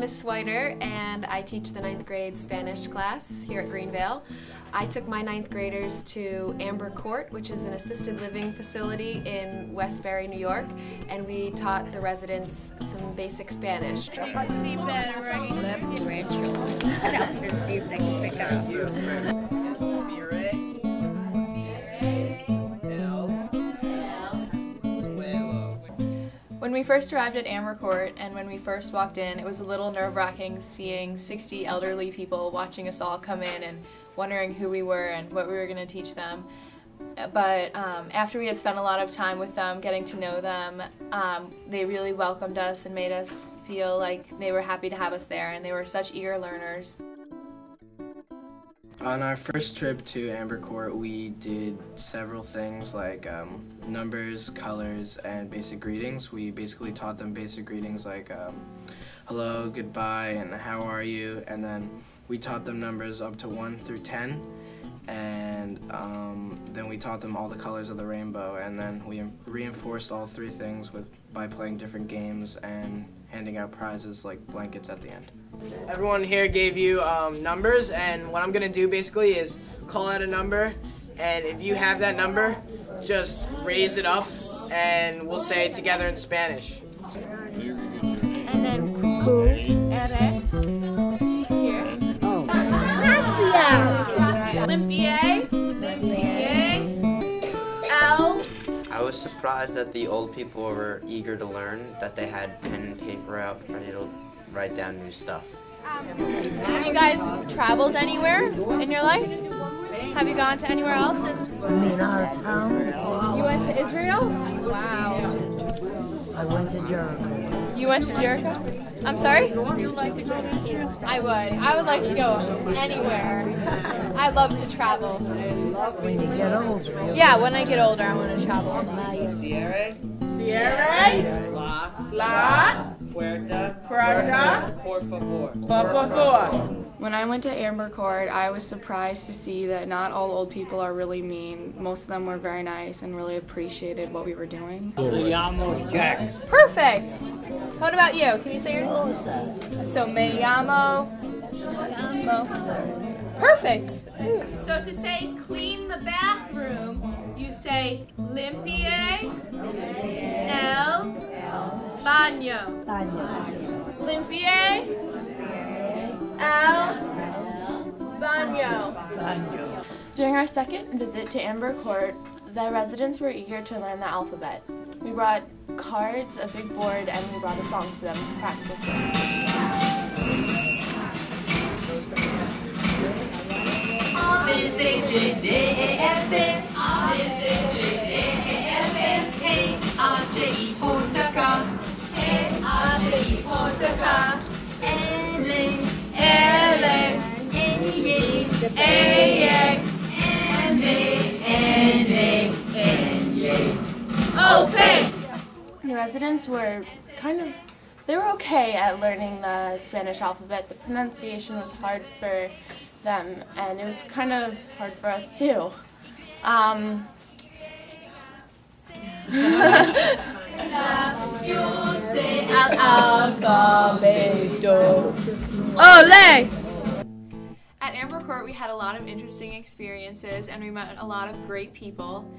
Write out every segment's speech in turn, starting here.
I'm Miss Switer and I teach the 9th grade Spanish class here at Greenvale. I took my 9th graders to Amber Court, which is an assisted living facility in Westbury, New York, and we taught the residents some basic Spanish. See better, right? See if they can pick up. When we first arrived at Amber Court and when we first walked in, it was a little nerve-wracking seeing 60 elderly people watching us all come in and wondering who we were and what we were going to teach them. But after we had spent a lot of time with them, getting to know them, they really welcomed us and made us feel like they were happy to have us there, and they were such eager learners. On our first trip to Amber Court, we did several things like numbers, colors, and basic greetings. We basically taught them basic greetings like hello, goodbye, and how are you, and then we taught them numbers up to 1 through 10, and then we taught them all the colors of the rainbow, and then we reinforced all three things by playing different games and handing out prizes like blankets at the end. Everyone here gave you numbers, and what I'm going to do basically is call out a number, and if you have that number, just raise it up and we'll say it together in Spanish. And then Q, R, here. Oh. Gracias. Limpie, L. I was surprised that the old people were eager to learn, that they had pen and paper out ready to write down new stuff. Have you guys traveled anywhere in your life? Have you gone to anywhere else? You went to Israel? Wow. I went to Jericho. You went to Jericho? I'm sorry? I would. I would like to go anywhere. I love to travel. When you get older. Yeah, when I get older, I want to travel. Sierra, La, Puerta, por favor. por favor. When I went to Amber Court, I was surprised to see that not all old people are really mean. Most of them were very nice and really appreciated what we were doing. Me llamo Jack. Perfect. What about you? Can you say your name? So, me llamo. Perfect. So to say clean the bathroom, you say limpie el baño. Limpie el baño. During our second visit to Amber Court, the residents were eager to learn the alphabet. We brought cards, a big board, and we brought a song for them to practice with. The residents were they were okay at learning the Spanish alphabet. The pronunciation was hard for them, and it was kind of hard for us too. Ole! At Amber Court, we had a lot of interesting experiences, and we met a lot of great people.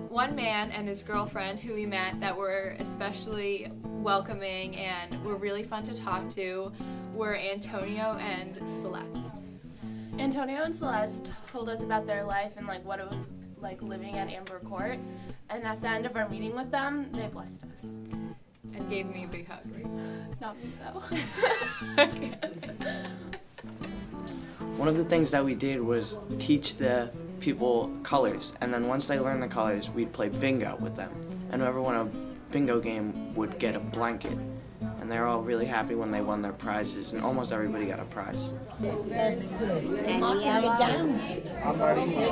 One man and his girlfriend who we met that were especially welcoming and were really fun to talk to were Antonio and Celeste. Antonio and Celeste told us about their life and what it was like living at Amber Court, and at the end of our meeting with them, they blessed us. And gave me a big hug. Not me though. Okay. One of the things that we did was teach the people colors, and then once they learned the colors, we'd play bingo with them. And whoever won a bingo game would get a blanket. And they were all really happy when they won their prizes, and almost everybody got a prize. That's good. And you have it down. Amarillo.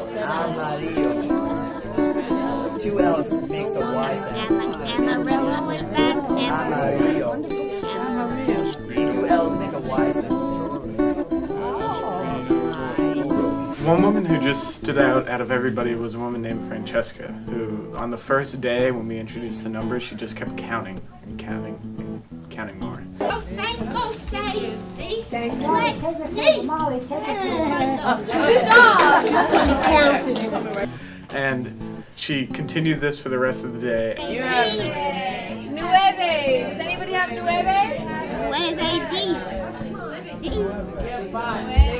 2 L's makes a Y sound. Amarillo is that? Amarillo. 2 L's make a Y sound. One woman who just stood out of everybody was a woman named Francesca, who on the first day when we introduced the numbers, she just kept counting and counting and counting more. And she continued this for the rest of the day. You have nueve. Does anybody have nueve?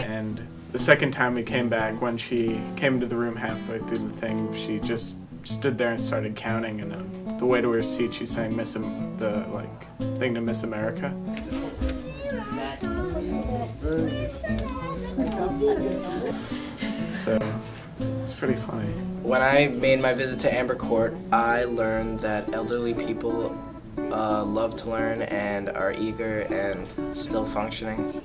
And the second time we came back, when she came into the room halfway through the thing, she just stood there and started counting. And on the way to her seat, she sang the thing to Miss America. So it's pretty funny. When I made my visit to Amber Court, I learned that elderly people love to learn and are eager and still functioning.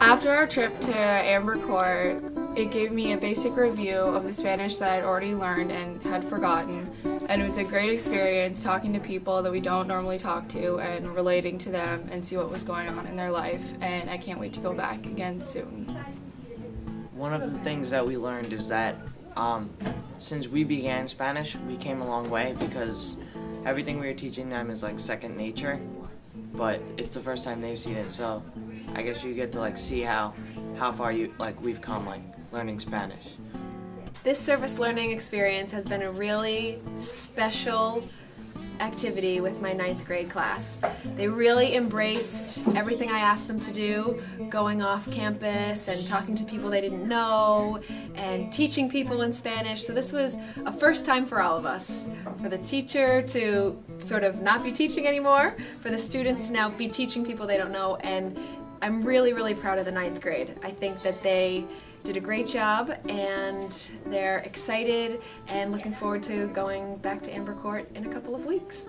After our trip to Amber Court, it gave me a basic review of the Spanish that I'd already learned and had forgotten. And it was a great experience talking to people that we don't normally talk to and relating to them and see what was going on in their life. And I can't wait to go back again soon. One of the things that we learned is that since we began Spanish, we came a long way because everything we were teaching them is like second nature, but it's the first time they've seen it, so I guess you get to like see how far we've come learning Spanish. This service learning experience has been a really special activity with my 9th grade class. They really embraced everything I asked them to do, going off campus and talking to people they didn't know and teaching people in Spanish. So this was a first time for all of us. For the teacher to sort of not be teaching anymore, for the students to now be teaching people they don't know, and I'm really, really proud of the 9th grade. I think that they did a great job and they're excited and looking forward to going back to Amber Court in a couple of weeks.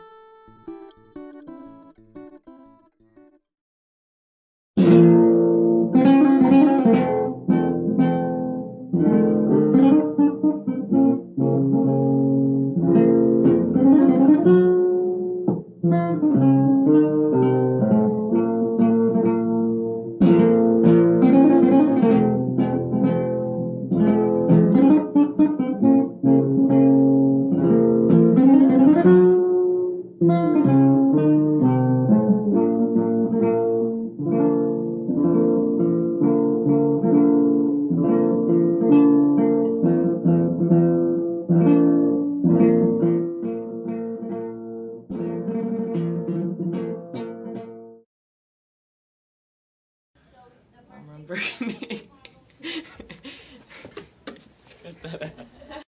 Burgundy. Let's get that out.